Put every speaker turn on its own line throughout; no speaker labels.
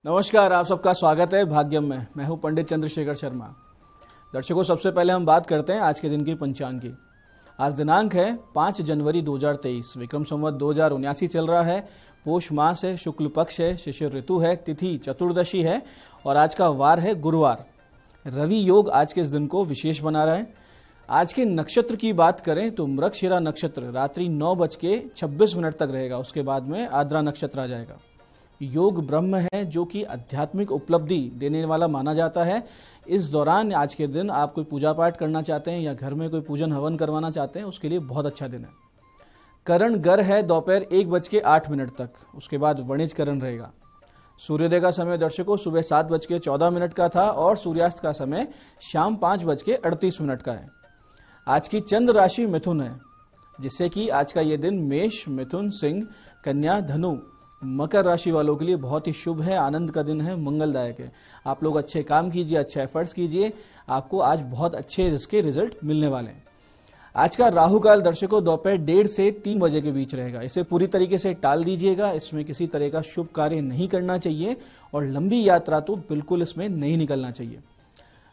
नमस्कार, आप सबका स्वागत है भाग्यम में। मैं हूं पंडित चंद्रशेखर शर्मा। दर्शकों, सबसे पहले हम बात करते हैं आज के दिन की पंचांग की। आज दिनांक है 5 जनवरी 2023, विक्रम संवत 2079 चल रहा है। पोष मास है, शुक्ल पक्ष है, शिशिर ऋतु है, तिथि चतुर्दशी है और आज का वार है गुरुवार। रवि योग आज के इस दिन को विशेष बना रहा है। आज के नक्षत्र की बात करें तो मृगशिरा नक्षत्र रात्रि 9:26 तक रहेगा, उसके बाद में आद्रा नक्षत्र आ जाएगा। योग ब्रह्म है जो कि आध्यात्मिक उपलब्धि देने वाला माना जाता है। इस दौरान आज के दिन आप कोई पूजा पाठ करना चाहते हैं या घर में कोई पूजन हवन करवाना चाहते हैं, उसके लिए बहुत अच्छा दिन है। करण गर है दोपहर 1:08 तक, उसके बाद वणिज करण रहेगा। सूर्योदय का समय दर्शकों सुबह 7:14 का था और सूर्यास्त का समय शाम 5:38 का है। आज की चंद्र राशि मिथुन है, जिससे कि आज का ये दिन मेष, मिथुन, सिंह, कन्या, धनु, मकर राशि वालों के लिए बहुत ही शुभ है, आनंद का दिन है, मंगलदायक है। आप लोग अच्छे काम कीजिए, अच्छे एफर्ट्स कीजिए, आपको आज बहुत अच्छे इसके रिजल्ट मिलने वाले हैं। आज का राहु काल दर्शकों दोपहर 1:30 से 3 बजे के बीच रहेगा। इसे पूरी तरीके से टाल दीजिएगा, इसमें किसी तरह का शुभ कार्य नहीं करना चाहिए और लंबी यात्रा तो बिल्कुल इसमें नहीं निकलना चाहिए।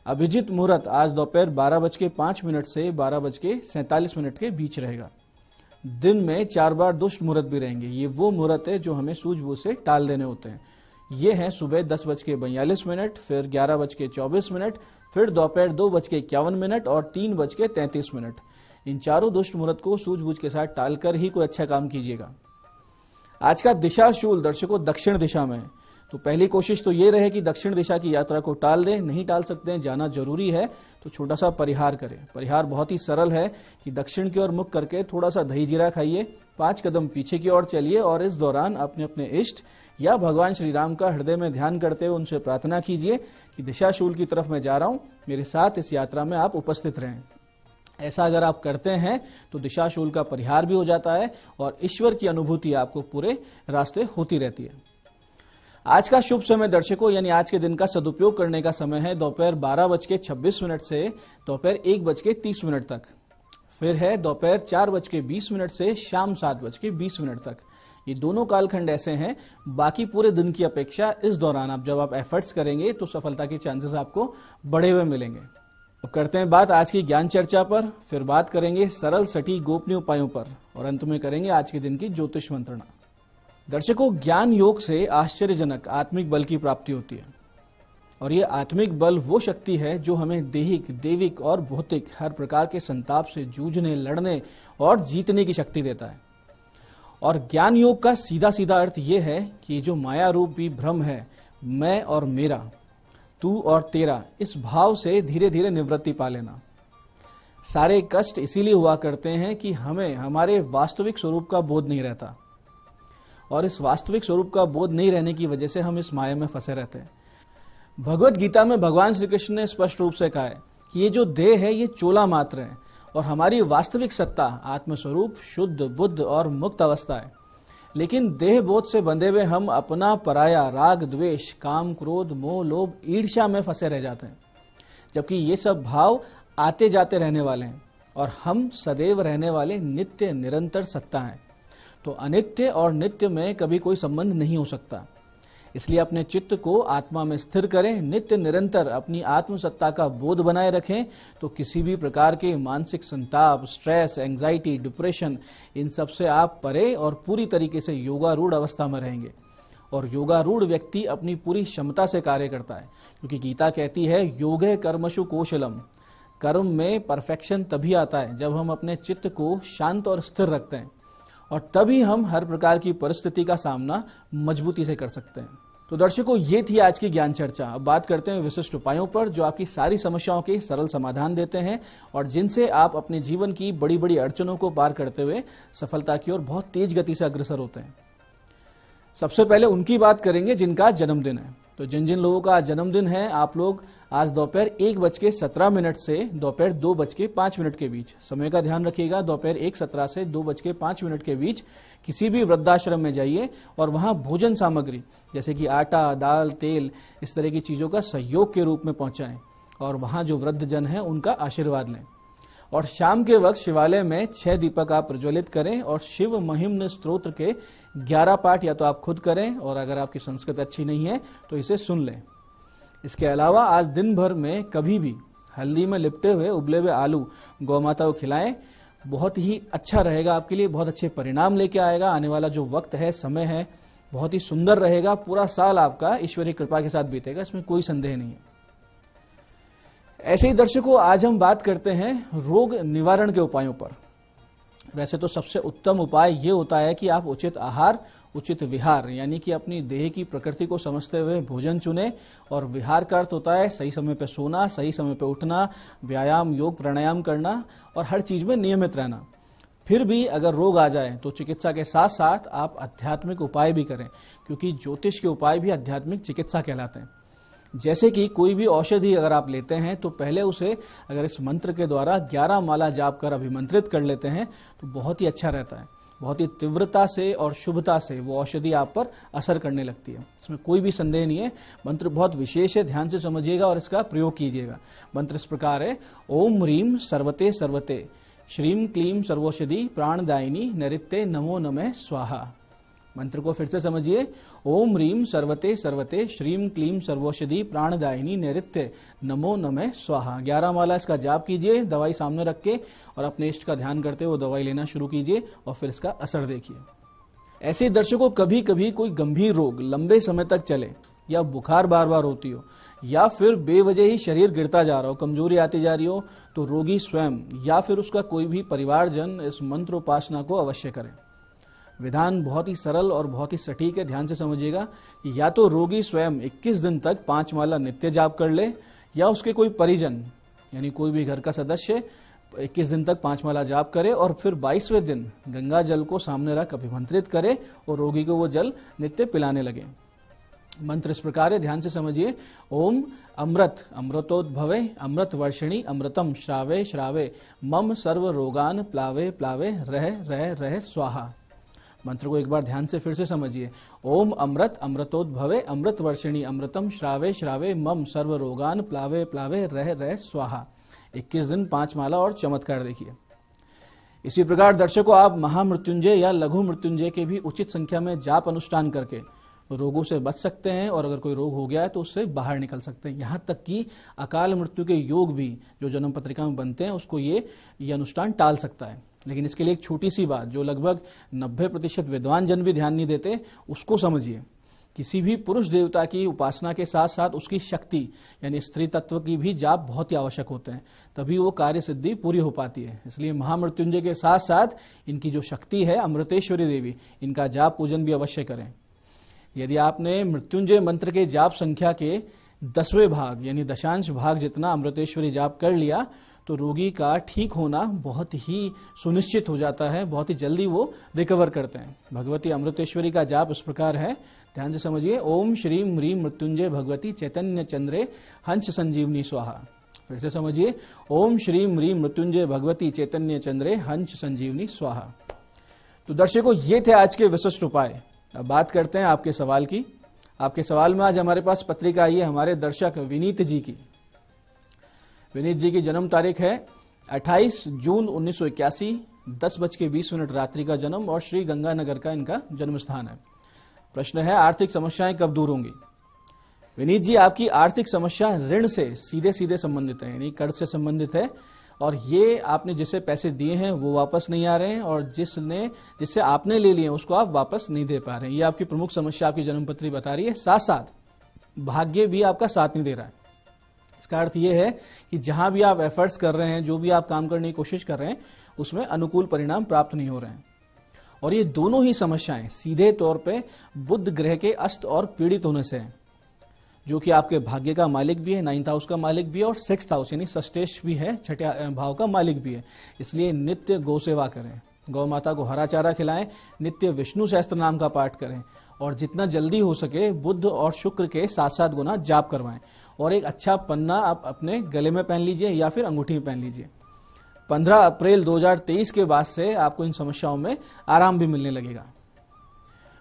अभिजित मुहूर्त आज दोपहर 12:05 से 12:47 के बीच रहेगा। दिन में 4 बार दुष्ट मुहूर्त भी रहेंगे। ये वो मुहूर्त है जो हमें सूझबूझ से टाल देने होते हैं। ये हैं सुबह 10:42, फिर 11:24, फिर दोपहर 2:51 और 3:33। इन चारों दुष्ट मुहूर्त को सूझबूझ के साथ टालकर ही कोई अच्छा काम कीजिएगा। आज का दिशाशूल दर्शकों दक्षिण दिशा में है, तो पहली कोशिश तो ये रहे कि दक्षिण दिशा की यात्रा को टाल दें। नहीं टाल सकते हैं, जाना जरूरी है, तो छोटा सा परिहार करें। परिहार बहुत ही सरल है कि दक्षिण की ओर मुख करके थोड़ा सा दही जीरा खाइए, 5 कदम पीछे की ओर चलिए और इस दौरान अपने अपने इष्ट या भगवान श्री राम का हृदय में ध्यान करते हुए उनसे प्रार्थना कीजिए कि दिशाशूल की तरफ मैं जा रहा हूं, मेरे साथ इस यात्रा में आप उपस्थित रहें। ऐसा अगर आप करते हैं तो दिशाशूल का परिहार भी हो जाता है और ईश्वर की अनुभूति आपको पूरे रास्ते होती रहती है। आज का शुभ समय दर्शकों यानी आज के दिन का सदुपयोग करने का समय है दोपहर 12:26 से दोपहर 1:30 तक। फिर है दोपहर 4:20 से शाम 7:20 तक। ये दोनों कालखंड ऐसे हैं, बाकी पूरे दिन की अपेक्षा इस दौरान जब आप एफर्ट्स करेंगे तो सफलता के चांसेस आपको बढ़े हुए मिलेंगे। अब करते हैं बात आज की ज्ञान चर्चा पर, फिर बात करेंगे सरल सटीक गोपनीय उपायों पर और अंत में करेंगे आज के दिन की ज्योतिष मंत्रणा। दर्शकों, ज्ञान योग से आश्चर्यजनक आत्मिक बल की प्राप्ति होती है और ये आत्मिक बल वो शक्ति है जो हमें देहिक, देविक और भौतिक हर प्रकार के संताप से जूझने, लड़ने और जीतने की शक्ति देता है। और ज्ञान योग का सीधा सीधा अर्थ ये है कि जो माया रूपी भ्रम है, मैं और मेरा, तू और तेरा, इस भाव से धीरे धीरे निवृत्ति पा लेना। सारे कष्ट इसीलिए हुआ करते हैं कि हमें हमारे वास्तविक स्वरूप का बोध नहीं रहता और इस वास्तविक स्वरूप का बोध नहीं रहने की वजह से हम इस माया में फंसे रहते हैं। भगवत गीता में भगवान श्री कृष्ण ने स्पष्ट रूप से कहा है कि ये जो देह है ये चोला मात्र है और हमारी वास्तविक सत्ता आत्मस्वरूप शुद्ध, बुद्ध और मुक्त अवस्था है। लेकिन देह बोध से बंधे हुए हम अपना पराया राग, द्वेष, काम, क्रोध, मोह, लोभ, ईर्ष्या में फंसे रह जाते हैं, जबकि ये सब भाव आते जाते रहने वाले हैं और हम सदैव रहने वाले नित्य निरंतर सत्ता हैं। तो अनित्य और नित्य में कभी कोई संबंध नहीं हो सकता। इसलिए अपने चित्त को आत्मा में स्थिर करें, नित्य निरंतर अपनी आत्मसत्ता का बोध बनाए रखें, तो किसी भी प्रकार के मानसिक संताप, स्ट्रेस, एंजाइटी, डिप्रेशन, इन सब से आप परे और पूरी तरीके से योगारूढ़ अवस्था में रहेंगे। और योगारूढ़ व्यक्ति अपनी पूरी क्षमता से कार्य करता है, क्योंकि गीता कहती है योगे कर्मशु कौशलम। कर्म में परफेक्शन तभी आता है जब हम अपने चित्त को शांत और स्थिर रखते हैं और तभी हम हर प्रकार की परिस्थिति का सामना मजबूती से कर सकते हैं। तो दर्शकों, ये थी आज की ज्ञान चर्चा। अब बात करते हैं विशिष्ट उपायों पर जो आपकी सारी समस्याओं के सरल समाधान देते हैं और जिनसे आप अपने जीवन की बड़ी बड़ी अड़चनों को पार करते हुए सफलता की ओर बहुत तेज गति से अग्रसर होते हैं। सबसे पहले उनकी बात करेंगे जिनका जन्मदिन है। तो जिन जिन लोगों का जन्मदिन है, आप लोग आज दोपहर 1:17 से दोपहर 2:05 के बीच समय का ध्यान रखिएगा। दोपहर 1:17 से 2:05 के बीच किसी भी वृद्धाश्रम में जाइए और वहां भोजन सामग्री जैसे कि आटा, दाल, तेल, इस तरह की चीजों का सहयोग के रूप में पहुंचाएं और वहां जो वृद्ध जन है उनका आशीर्वाद लें। और शाम के वक्त शिवालय में 6 दीपक आप प्रज्वलित करें और शिव महिम्न स्तोत्र के 11 पाठ या तो आप खुद करें, और अगर आपकी संस्कृत अच्छी नहीं है तो इसे सुन लें। इसके अलावा आज दिन भर में कभी भी हल्दी में लिपटे हुए उबले हुए आलू गौ माता को खिलाएं। बहुत ही अच्छा रहेगा आपके लिए, बहुत अच्छे परिणाम लेके आएगा। आने वाला जो वक्त है, समय है, बहुत ही सुंदर रहेगा। पूरा साल आपका ईश्वरीय कृपा के साथ बीतेगा, इसमें कोई संदेह नहीं है। ऐसे ही दर्शकों, आज हम बात करते हैं रोग निवारण के उपायों पर। वैसे तो सबसे उत्तम उपाय ये होता है कि आप उचित आहार, उचित विहार, यानी कि अपनी देह की प्रकृति को समझते हुए भोजन चुने। और विहार का अर्थ होता है सही समय पे सोना, सही समय पे उठना, व्यायाम, योग, प्राणायाम करना और हर चीज में नियमित रहना। फिर भी अगर रोग आ जाए तो चिकित्सा के साथ साथ आप आध्यात्मिक उपाय भी करें, क्योंकि ज्योतिष के उपाय भी आध्यात्मिक चिकित्सा कहलाते हैं। जैसे कि कोई भी औषधि अगर आप लेते हैं तो पहले उसे अगर इस मंत्र के द्वारा 11 माला जाप कर अभिमंत्रित कर लेते हैं तो बहुत ही अच्छा रहता है। बहुत ही तीव्रता से और शुभता से वो औषधि आप पर असर करने लगती है, इसमें कोई भी संदेह नहीं है। मंत्र बहुत विशेष है, ध्यान से समझिएगा और इसका प्रयोग कीजिएगा। मंत्र इस प्रकार है, ओम ह्रीम सर्वते सर्वते श्रीम क्लीम सर्वौषधि प्राणदायिनी नैऋत्ये नमो नमः स्वाहा। मंत्र को फिर से समझिए, ओम ह्रीम सर्वते सर्वते श्रीम क्लीम सर्वौषधि प्राणदायिनी नैऋत्ये नमो नमः स्वाहा। 11 माला इसका जाप कीजिए, दवाई सामने रख के, और अपने इष्ट का ध्यान करते हुए दवाई लेना शुरू कीजिए और फिर इसका असर देखिए। ऐसे दर्शकों, कभी कभी कोई गंभीर रोग लंबे समय तक चले, या बुखार बार बार होती हो, या फिर बेवजह ही शरीर गिरता जा रहा हो, कमजोरी आती जा रही हो, तो रोगी स्वयं या फिर उसका कोई भी परिवारजन इस मंत्र उपासना को अवश्य करें। विधान बहुत ही सरल और बहुत ही सटीक है, ध्यान से समझिएगा। या तो रोगी स्वयं 21 दिन तक 5 माला नित्य जाप कर ले, या उसके कोई परिजन यानी कोई भी घर का सदस्य 21 दिन तक 5 माला जाप करे और फिर 22वें दिन गंगा जल को सामने रख अभिमंत्रित करे और रोगी को वो जल नित्य पिलाने लगे। मंत्र इस प्रकार है, ध्यान से समझिए। ओम अमृत अमृतोद्भवे अमृत वर्षिणी अमृतम श्रावे श्रावे मम सर्व रोगान प्लावे प्लावे रह रह रह स्वाहा। मंत्र को एक बार ध्यान से फिर से समझिए। ओम अमृत अमृतोद्भवे अमृत वर्षिणी अमृतम श्रावे श्रावे मम सर्व रोगान प्लावे प्लावे रह रह स्वाहा। 21 दिन 5 माला और चमत्कार देखिए। इसी प्रकार दर्शकों, आप महामृत्युंजय या लघु मृत्युंजय के भी उचित संख्या में जाप अनुष्ठान करके रोगों से बच सकते हैं, और अगर कोई रोग हो गया है तो उससे बाहर निकल सकते हैं। यहाँ तक कि अकाल मृत्यु के योग भी जो जन्म पत्रिका में बनते हैं उसको ये अनुष्ठान टाल सकता है। लेकिन इसके लिए एक छोटी सी बात, जो लगभग 90% विद्वान जन भी ध्यान नहीं देते, उसको समझिए। किसी भी पुरुष देवता की उपासना के साथ साथ उसकी शक्ति यानी स्त्री तत्व की भी जाप बहुत ही आवश्यक होते हैं, तभी वो कार्य सिद्धि पूरी हो पाती है। इसलिए महामृत्युंजय के साथ साथ इनकी जो शक्ति है अमृतेश्वरी देवी, इनका जाप पूजन भी अवश्य करें। यदि आपने मृत्युंजय मंत्र के जाप संख्या के 10वें भाग यानी दशांश भाग जितना अमृतेश्वरी जाप कर लिया तो रोगी का ठीक होना बहुत ही सुनिश्चित हो जाता है, बहुत ही जल्दी वो रिकवर करते हैं। भगवती अमृतेश्वरी का जाप इस प्रकार है, ध्यान से समझिए। ओम श्रीम ह्रीम मृत्युंजय भगवती चैतन्य चंद्रे हंस संजीवनी स्वाहा। फिर से समझिए, ओम श्रीम ह्रीम मृत्युंजय भगवती चैतन्य चंद्रे हंस संजीवनी स्वाहा। तो दर्शकों, ये थे आज के विशिष्ट उपाय। अब बात करते हैं आपके सवाल की। आपके सवाल में आज हमारे पास पत्रिका आई है हमारे दर्शक विनीत जी की। विनीत जी की जन्म तारीख है 28 जून 1981, 10:20 रात्रि का जन्म, और श्री गंगानगर का इनका जन्म स्थान है। प्रश्न है, आर्थिक समस्याएं कब दूर होंगी? विनीत जी, आपकी आर्थिक समस्या ऋण से सीधे सीधे संबंधित है, यानी कर्ज से संबंधित है, और ये आपने जिसे पैसे दिए हैं वो वापस नहीं आ रहे हैं, और जिससे आपने ले लिए उसको आप वापस नहीं दे पा रहे हैं। ये आपकी प्रमुख समस्या आपकी जन्मपत्री बता रही है। साथ साथ भाग्य भी आपका साथ नहीं दे रहा है। इसका अर्थ ये है कि जहां भी आप एफर्ट्स कर रहे हैं, जो भी आप काम करने की कोशिश कर रहे हैं, उसमें अनुकूल परिणाम प्राप्त नहीं हो रहे हैं। और ये दोनों ही समस्याएं सीधे तौर पे बुध ग्रह के अस्त और पीड़ित होने से हैं, जो कि आपके भाग्य का मालिक भी है, 9th हाउस का मालिक भी है, और 6th हाउस यानी षष्ठेश भी है, छठे भाव का मालिक भी है। इसलिए नित्य गौ सेवा करें, गौ माता को हरा चारा खिलाएं, नित्य विष्णु सहस्त्र नाम का पाठ करें, और जितना जल्दी हो सके बुध और शुक्र के 7-7 गुना जाप करवाएं। और एक अच्छा पन्ना आप अपने गले में पहन लीजिए या फिर अंगूठी में पहन लीजिए। 15 अप्रैल 2023 के बाद से आपको इन समस्याओं में आराम भी मिलने लगेगा।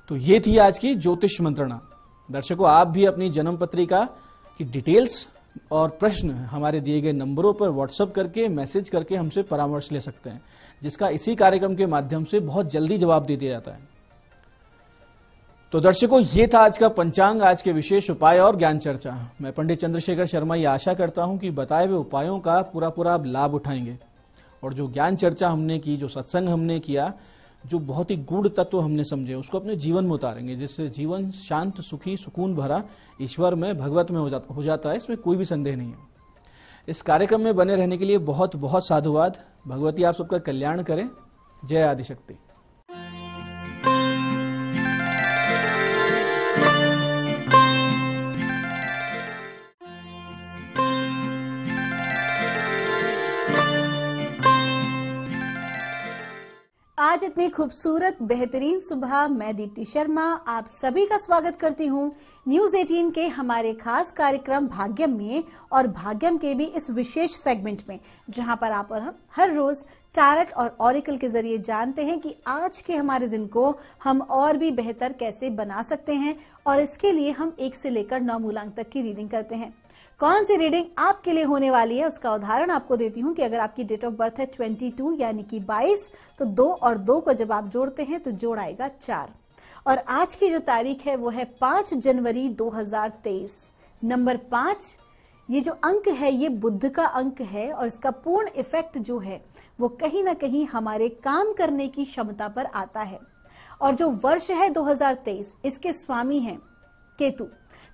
तो ये थी आज की ज्योतिष मंत्रणा। दर्शकों, आप भी अपनी जन्म पत्रिका की डिटेल्स और प्रश्न हमारे दिए गए नंबरों पर व्हाट्सएप करके, मैसेज करके हमसे परामर्श ले सकते हैं, जिसका इसी कार्यक्रम के माध्यम से बहुत जल्दी जवाब दे दिया जाता है। तो दर्शकों, ये था आज का पंचांग, आज के विशेष उपाय और ज्ञान चर्चा। मैं पंडित चंद्रशेखर शर्मा ये आशा करता हूं कि बताए हुए उपायों का पूरा आप लाभ उठाएंगे और जो ज्ञान चर्चा हमने की, जो सत्संग हमने किया, जो बहुत ही गूढ़ तत्व हमने समझे, उसको अपने जीवन में उतारेंगे, जिससे जीवन शांत, सुखी, सुकून भरा, ईश्वर में, भगवत में हो जाता है। इसमें कोई भी संदेह नहीं है। इस कार्यक्रम में बने रहने के लिए बहुत बहुत साधुवाद। भगवती आप सबका कल्याण करें। जय आदिशक्ति।
आज इतनी खूबसूरत बेहतरीन सुबह मैं दीप्ति शर्मा आप सभी का स्वागत करती हूँ न्यूज 18 के हमारे खास कार्यक्रम भाग्यम में, और भाग्यम के भी इस विशेष सेगमेंट में, जहाँ पर आप और हम हर रोज टैरेट और ऑरिकल के जरिए जानते हैं कि आज के हमारे दिन को हम और भी बेहतर कैसे बना सकते हैं। और इसके लिए हम 1 से लेकर 9 मूलांक तक की रीडिंग करते हैं। कौन सी रीडिंग आपके लिए होने वाली है उसका उदाहरण आपको देती हूँ कि अगर आपकी डेट ऑफ बर्थ है 22 यानी कि 22, तो 2 और 2 को जब आप जोड़ते हैं तो जोड़ आएगा 4। और आज की जो तारीख है वो है 5 जनवरी 2023। नंबर 5, ये जो अंक है ये बुध का अंक है और इसका पूर्ण इफेक्ट जो है वो कहीं ना कहीं हमारे काम करने की क्षमता पर आता है। और जो वर्ष है 2023, इसके स्वामी हैं केतु।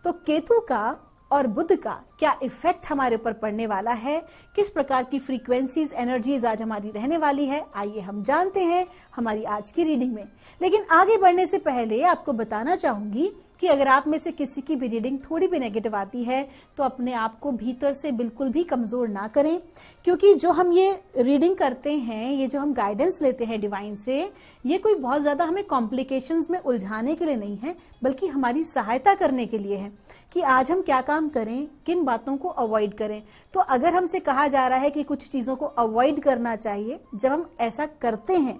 तो केतु का और बुध का क्या इफेक्ट हमारे ऊपर पड़ने वाला है, किस प्रकार की फ्रीक्वेंसीज, एनर्जीज आज हमारी रहने वाली है, आइए हम जानते हैं हमारी आज की रीडिंग में। लेकिन आगे बढ़ने से पहले आपको बताना चाहूंगी कि अगर आप में से किसी की भी रीडिंग थोड़ी भी नेगेटिव आती है तो अपने आप को भीतर से बिल्कुल भी कमजोर ना करें, क्योंकि जो हम ये रीडिंग करते हैं, ये जो हम गाइडेंस लेते हैं डिवाइन से, ये कोई बहुत ज्यादा हमें कॉम्प्लिकेशंस में उलझाने के लिए नहीं है, बल्कि हमारी सहायता करने के लिए है कि आज हम क्या काम करें, किन बातों को अवॉइड करें। तो अगर हमसे कहा जा रहा है कि कुछ चीजों को अवॉइड करना चाहिए, जब हम ऐसा करते हैं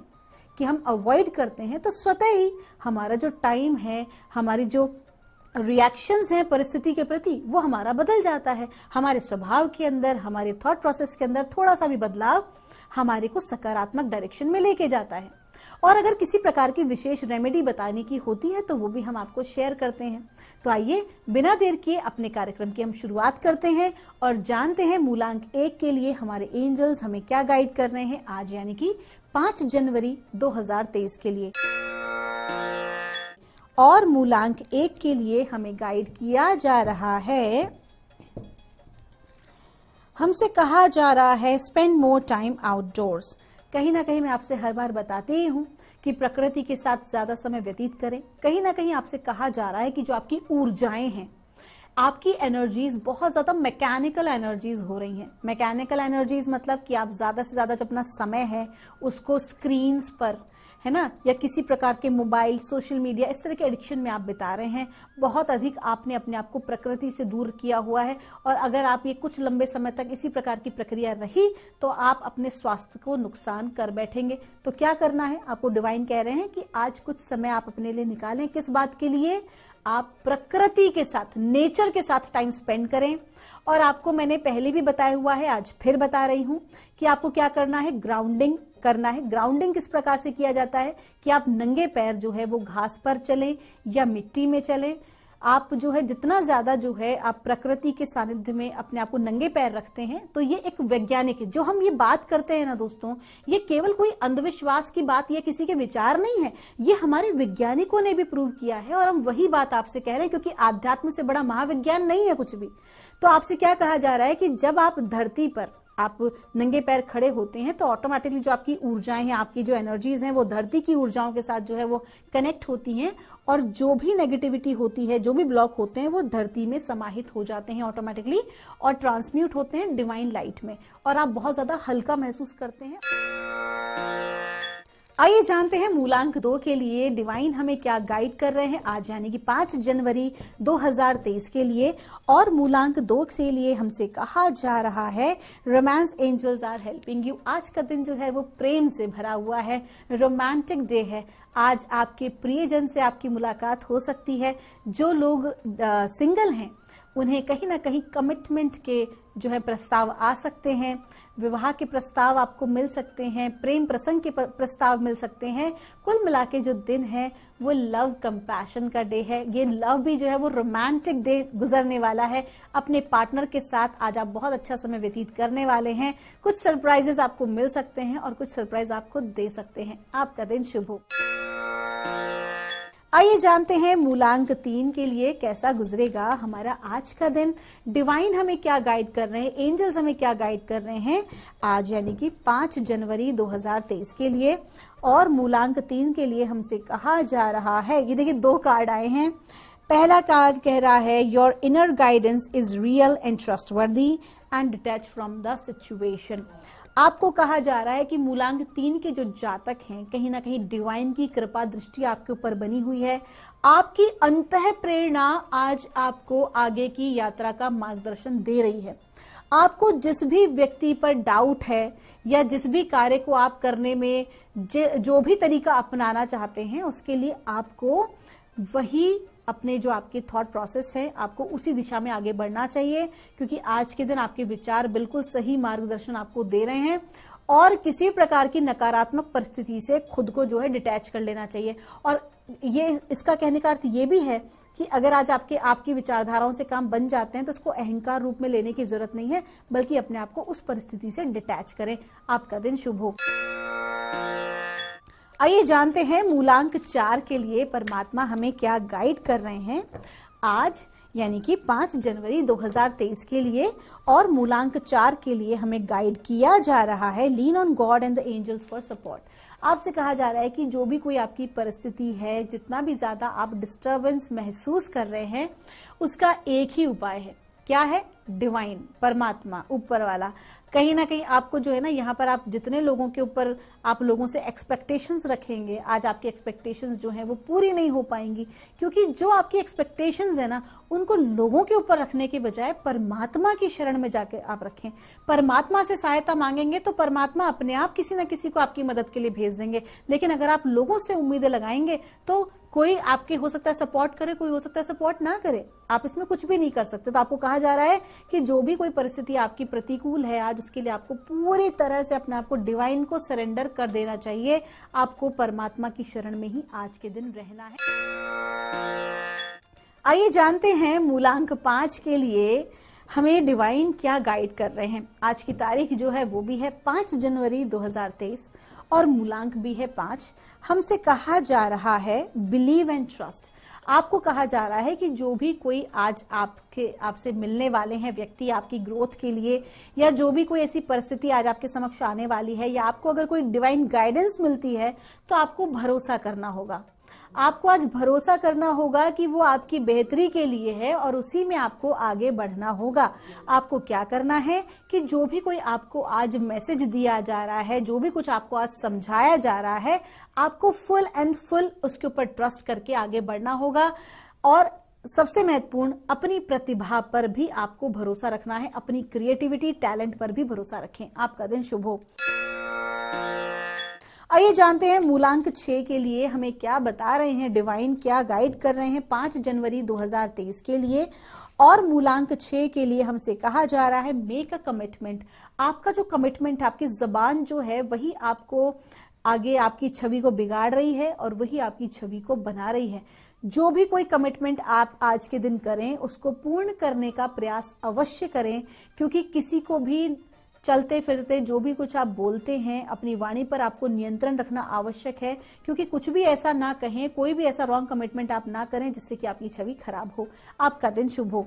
कि हम अवॉइड करते हैं तो स्वतः ही हमारा जो टाइम है, हमारी जो रिएक्शंस हैं परिस्थिति के प्रति, वो हमारा बदल जाता है। हमारे स्वभाव के अंदर, हमारे थॉट प्रोसेस के अंदर थोड़ा सा भी बदलाव हमारे को सकारात्मक डायरेक्शन में लेके जाता है। और अगर किसी प्रकार की विशेष रेमेडी बताने की होती है तो वो भी हम आपको शेयर करते हैं। तो आइए बिना देर किए अपने कार्यक्रम की हम शुरुआत करते हैं और जानते हैं मूलांक 1 के लिए हमारे एंजल्स हमें क्या गाइड कर रहे हैं आज, यानी कि 5 जनवरी 2023 के लिए। और मूलांक 1 के लिए हमें गाइड किया जा रहा है, हमसे कहा जा रहा है स्पेंड मोर टाइम आउटडोर्स। कहीं ना कहीं मैं आपसे हर बार बताती ही हूँ कि प्रकृति के साथ ज्यादा समय व्यतीत करें। कहीं ना कहीं आपसे कहा जा रहा है कि जो आपकी ऊर्जाएं हैं, आपकी एनर्जीज बहुत ज्यादा मैकेनिकल एनर्जीज हो रही हैं। मैकेनिकल एनर्जीज मतलब कि आप ज्यादा से ज्यादा जो अपना समय है उसको स्क्रीन्स पर, है ना, या किसी प्रकार के मोबाइल, सोशल मीडिया, इस तरह के एडिक्शन में आप बिता रहे हैं। बहुत अधिक आपने अपने आप को प्रकृति से दूर किया हुआ है। और अगर आप ये कुछ लंबे समय तक इसी प्रकार की प्रक्रिया रही तो आप अपने स्वास्थ्य को नुकसान कर बैठेंगे। तो क्या करना है, आपको डिवाइन कह रहे हैं कि आज कुछ समय आप अपने लिए निकालें। किस बात के लिए? आप प्रकृति के साथ, नेचर के साथ टाइम स्पेंड करें। और आपको मैंने पहले भी बताया हुआ है, आज फिर बता रही हूं कि आपको क्या करना है, ग्राउंडिंग करना है। ग्राउंडिंग किस प्रकार से किया जाता है कि आप नंगे पैर जो है वो घास पर चलें या मिट्टी में चलें। आप जो है जितना ज्यादा जो है आप प्रकृति के सानिध्य में अपने आप को नंगे पैर रखते हैं, तो ये एक वैज्ञानिक है। जो हम ये बात करते हैं ना दोस्तों, ये केवल कोई अंधविश्वास की बात या किसी के विचार नहीं है, ये हमारे वैज्ञानिकों ने भी प्रूव किया है। और हम वही बात आपसे कह रहे हैं, क्योंकि आध्यात्म से बड़ा महाविज्ञान नहीं है कुछ भी। तो आपसे क्या कहा जा रहा है कि जब आप धरती पर आप नंगे पैर खड़े होते हैं तो ऑटोमेटिकली जो आपकी ऊर्जाएं हैं, आपकी जो एनर्जीज हैं, वो धरती की ऊर्जाओं के साथ जो है वो कनेक्ट होती हैं। और जो भी नेगेटिविटी होती है, जो भी ब्लॉक होते हैं, वो धरती में समाहित हो जाते हैं ऑटोमेटिकली और ट्रांसम्यूट होते हैं डिवाइन लाइट में, और आप बहुत ज्यादा हल्का महसूस करते हैं। आइए जानते हैं मूलांक 2 के लिए डिवाइन हमें क्या गाइड कर रहे हैं आज, यानी कि 5 जनवरी 2023 के लिए। और मूलांक 2 के लिए हमसे कहा जा रहा है romance angels are helping you. आज का दिन जो है वो प्रेम से भरा हुआ है, रोमांटिक डे है। आज आपके प्रियजन से आपकी मुलाकात हो सकती है। जो लोग सिंगल हैं उन्हें कहीं ना कहीं कमिटमेंट के जो है प्रस्ताव आ सकते हैं, विवाह के प्रस्ताव आपको मिल सकते हैं, प्रेम प्रसंग के प्रस्ताव मिल सकते हैं। कुल मिला के जो दिन है वो लव कंपैशन का डे है। ये लव भी जो है वो रोमांटिक डे गुजरने वाला है। अपने पार्टनर के साथ आज आप बहुत अच्छा समय व्यतीत करने वाले हैं। कुछ सरप्राइजेस आपको मिल सकते हैं और कुछ सरप्राइज आपको दे सकते हैं। आपका दिन शुभ हो। आइए जानते हैं मूलांक 3 के लिए कैसा गुजरेगा हमारा आज का दिन। डिवाइन हमें क्या गाइड कर रहे हैं, एंजल्स हमें क्या गाइड कर रहे हैं आज यानी कि 5 जनवरी 2023 के लिए। और मूलांक 3 के लिए हमसे कहा जा रहा है, ये देखिए 2 कार्ड आए हैं। पहला कार्ड कह रहा है your inner guidance is real and trustworthy and detach from the situation. आपको कहा जा रहा है कि मूलांक 3 के जो जातक हैं कहीं ना कहीं डिवाइन की कृपा दृष्टि आपके ऊपर बनी हुई है। आपकी अंतः प्रेरणा आज आपको आगे की यात्रा का मार्गदर्शन दे रही है। आपको जिस भी व्यक्ति पर डाउट है या जिस भी कार्य को आप करने में जो भी तरीका अपनाना चाहते हैं उसके लिए आपको वही अपने जो आपके थॉट प्रोसेस है आपको उसी दिशा में आगे बढ़ना चाहिए, क्योंकि आज के दिन आपके विचार बिल्कुल सही मार्गदर्शन आपको दे रहे हैं। और किसी प्रकार की नकारात्मक परिस्थिति से खुद को जो है डिटैच कर लेना चाहिए। और ये इसका कहने का अर्थ ये भी है कि अगर आज आपकी विचारधाराओं से काम बन जाते हैं तो उसको अहंकार रूप में लेने की जरूरत नहीं है, बल्कि अपने आप को उस परिस्थिति से डिटैच करें। आपका दिन शुभ हो। आइए जानते हैं मूलांक 4 के लिए परमात्मा हमें क्या गाइड कर रहे हैं आज यानी कि 5 जनवरी 2023 के लिए। और मूलांक 4 के लिए हमें गाइड किया जा रहा है lean on God and the angels for support. आपसे कहा जा रहा है कि जो भी कोई आपकी परिस्थिति है, जितना भी ज्यादा आप डिस्टर्बेंस महसूस कर रहे हैं, उसका एक ही उपाय है। क्या है? डिवाइन, परमात्मा, ऊपर वाला। कहीं ना कहीं आपको जो है ना, यहाँ पर आप जितने लोगों के ऊपर आप लोगों से एक्सपेक्टेशंस रखेंगे, आज आपकी एक्सपेक्टेशंस जो है वो पूरी नहीं हो पाएंगी, क्योंकि जो आपकी एक्सपेक्टेशंस है ना उनको लोगों के ऊपर रखने के बजाय परमात्मा की शरण में जाके आप रखें। परमात्मा से सहायता मांगेंगे तो परमात्मा अपने आप किसी ना किसी को आपकी मदद के लिए भेज देंगे। लेकिन अगर आप लोगों से उम्मीदें लगाएंगे तो कोई आपके हो सकता है सपोर्ट करे, कोई हो सकता है सपोर्ट ना करे, आप इसमें कुछ भी नहीं कर सकते। तो आपको कहा जा रहा है कि जो भी कोई परिस्थिति आपकी प्रतिकूल है आज, उसके लिए आपको पूरी तरह से अपने आप को डिवाइन को सरेंडर कर देना चाहिए। आपको परमात्मा की शरण में ही आज के दिन रहना है। आइए जानते हैं मूलांक 5 के लिए हमें डिवाइन क्या गाइड कर रहे हैं। आज की तारीख जो है वो भी है 5 जनवरी 2023 और मूलांक भी है 5। हमसे कहा जा रहा है बिलीव एंड ट्रस्ट। आपको कहा जा रहा है कि जो भी कोई आज आपसे मिलने वाले हैं व्यक्ति आपकी ग्रोथ के लिए, या जो भी कोई ऐसी परिस्थिति आज आपके समक्ष आने वाली है, या आपको अगर कोई डिवाइन गाइडेंस मिलती है तो आपको भरोसा करना होगा। आपको आज भरोसा करना होगा कि वो आपकी बेहतरी के लिए है और उसी में आपको आगे बढ़ना होगा। आपको क्या करना है कि जो भी कोई आपको आज मैसेज दिया जा रहा है, जो भी कुछ आपको आज समझाया जा रहा है, आपको फुल एंड फुल उसके ऊपर ट्रस्ट करके आगे बढ़ना होगा। और सबसे महत्वपूर्ण, अपनी प्रतिभा पर भी आपको भरोसा रखना है, अपनी क्रिएटिविटी, टैलेंट पर भी भरोसा रखें। आपका दिन शुभ हो। आइए जानते हैं मूलांक 6 के लिए हमें क्या बता रहे हैं डिवाइन, क्या गाइड कर रहे हैं 5 जनवरी 2023 के लिए। और मूलांक 6 के लिए हमसे कहा जा रहा है मेक अ कमिटमेंट। आपका जो कमिटमेंट, आपकी जबान जो है वही आपको आगे आपकी छवि को बिगाड़ रही है और वही आपकी छवि को बना रही है। जो भी कोई कमिटमेंट आप आज के दिन करें उसको पूर्ण करने का प्रयास अवश्य करें, क्योंकि किसी को भी चलते फिरते जो भी कुछ आप बोलते हैं, अपनी वाणी पर आपको नियंत्रण रखना आवश्यक है, क्योंकि कुछ भी ऐसा ना कहें, कोई भी ऐसा रॉन्ग कमिटमेंट आप ना करें जिससे कि आपकी छवि खराब हो। आपका दिन शुभ हो।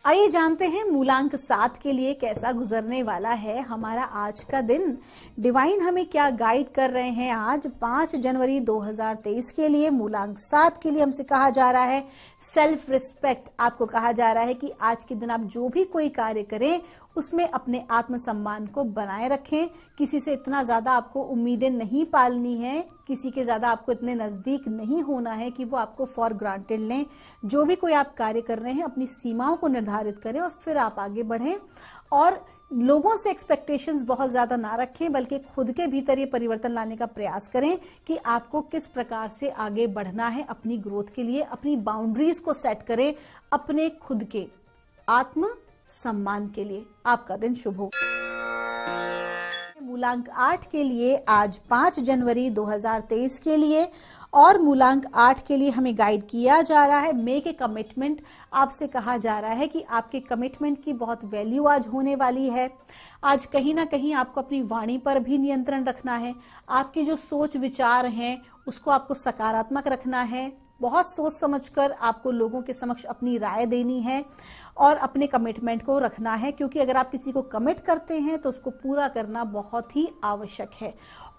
आइए जानते हैं मूलांक 7 के लिए कैसा गुजरने वाला है हमारा आज का दिन। डिवाइन हमें क्या गाइड कर रहे हैं आज 5 जनवरी 2023 के लिए। मूलांक 7 के लिए हमसे कहा जा रहा है सेल्फ रिस्पेक्ट। आपको कहा जा रहा है कि आज के दिन आप जो भी कोई कार्य करें उसमें अपने आत्मसम्मान को बनाए रखें। किसी से इतना ज्यादा आपको उम्मीदें नहीं पालनी है, किसी के ज्यादा आपको इतने नजदीक नहीं होना है कि वो आपको फॉर ग्रांटेड लें। जो भी कोई आप कार्य कर रहे हैं अपनी सीमाओं को निर्धारित करें और फिर आप आगे बढ़ें। और लोगों से एक्सपेक्टेशंस बहुत ज्यादा ना रखें, बल्कि खुद के भीतर ये परिवर्तन लाने का प्रयास करें कि आपको किस प्रकार से आगे बढ़ना है अपनी ग्रोथ के लिए। अपनी बाउंड्रीज को सेट करें अपने खुद के आत्म सम्मान के लिए। आपका दिन शुभ हो। मूलांक 8 के लिए आज 5 जनवरी 2023 के लिए, और मूलांक 8 के लिए हमें गाइड किया जा रहा है मेक ए कमिटमेंट। आपसे कहा जा रहा है कि आपके कमिटमेंट की बहुत वैल्यू आज होने वाली है। आज कहीं ना कहीं आपको अपनी वाणी पर भी नियंत्रण रखना है। आपके जो सोच विचार हैं उसको आपको सकारात्मक रखना है। बहुत सोच समझकर आपको लोगों के समक्ष अपनी राय देनी है और अपने कमिटमेंट को रखना है, क्योंकि अगर आप किसी को कमिट करते हैं तो उसको पूरा करना बहुत ही आवश्यक है।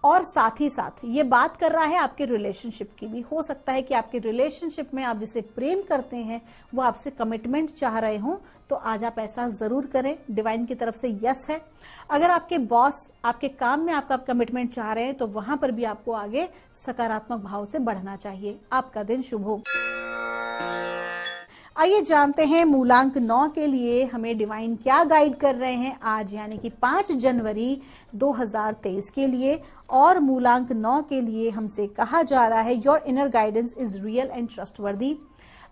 और साथ ही साथ ये बात कर रहा है आपके रिलेशनशिप की भी। हो सकता है कि आपके रिलेशनशिप में आप जिसे प्रेम करते हैं वो आपसे कमिटमेंट चाह रहे हों, तो आज आप ऐसा जरूर करें। डिवाइन की तरफ से यस है। अगर आपके बॉस आपके काम में आपका कमिटमेंट चाह रहे हैं तो वहां पर भी आपको आगे सकारात्मक भाव से बढ़ना चाहिए। आपका दिन शुभ हो। आइए जानते हैं मूलांक 9 के लिए हमें डिवाइन क्या गाइड कर रहे हैं आज, यानी कि 5 जनवरी 2023 के लिए। और मूलांक 9 के लिए हमसे कहा जा रहा है your inner guidance is real and trustworthy.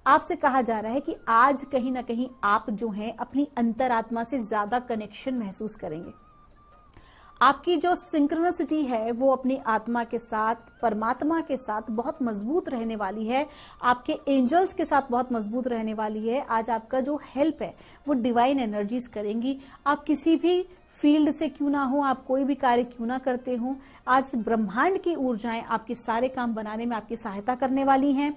आपसे कहा जा रहा है कि आज कहीं ना कहीं आप जो हैं अपनी अंतरात्मा से ज्यादा कनेक्शन महसूस करेंगे। आपकी जो सिंक्रोनिसिटी है वो अपनी आत्मा के साथ, परमात्मा के साथ बहुत मजबूत रहने वाली है। आपके एंजल्स के साथ बहुत मजबूत रहने वाली है। आज आपका जो हेल्प है वो डिवाइन एनर्जीज करेंगी। आप किसी भी फील्ड से क्यों ना हो, आप कोई भी कार्य क्यों ना करते हो, आज ब्रह्मांड की ऊर्जाएं आपके सारे काम बनाने में आपकी सहायता करने वाली हैं।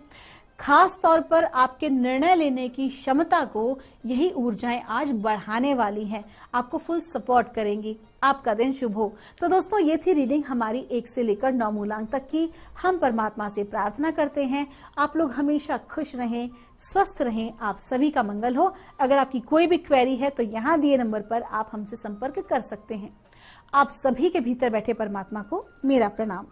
खास तौर पर आपके निर्णय लेने की क्षमता को यही ऊर्जाएं आज बढ़ाने वाली हैं, आपको फुल सपोर्ट करेंगी। आपका दिन शुभ हो। तो दोस्तों, ये थी रीडिंग हमारी 1 से लेकर 9 मूलांक तक की। हम परमात्मा से प्रार्थना करते हैं आप लोग हमेशा खुश रहें, स्वस्थ रहें, आप सभी का मंगल हो। अगर आपकी कोई भी क्वेरी है तो यहाँ दिए नंबर पर आप हमसे संपर्क कर सकते हैं। आप सभी के भीतर बैठे परमात्मा को मेरा प्रणाम।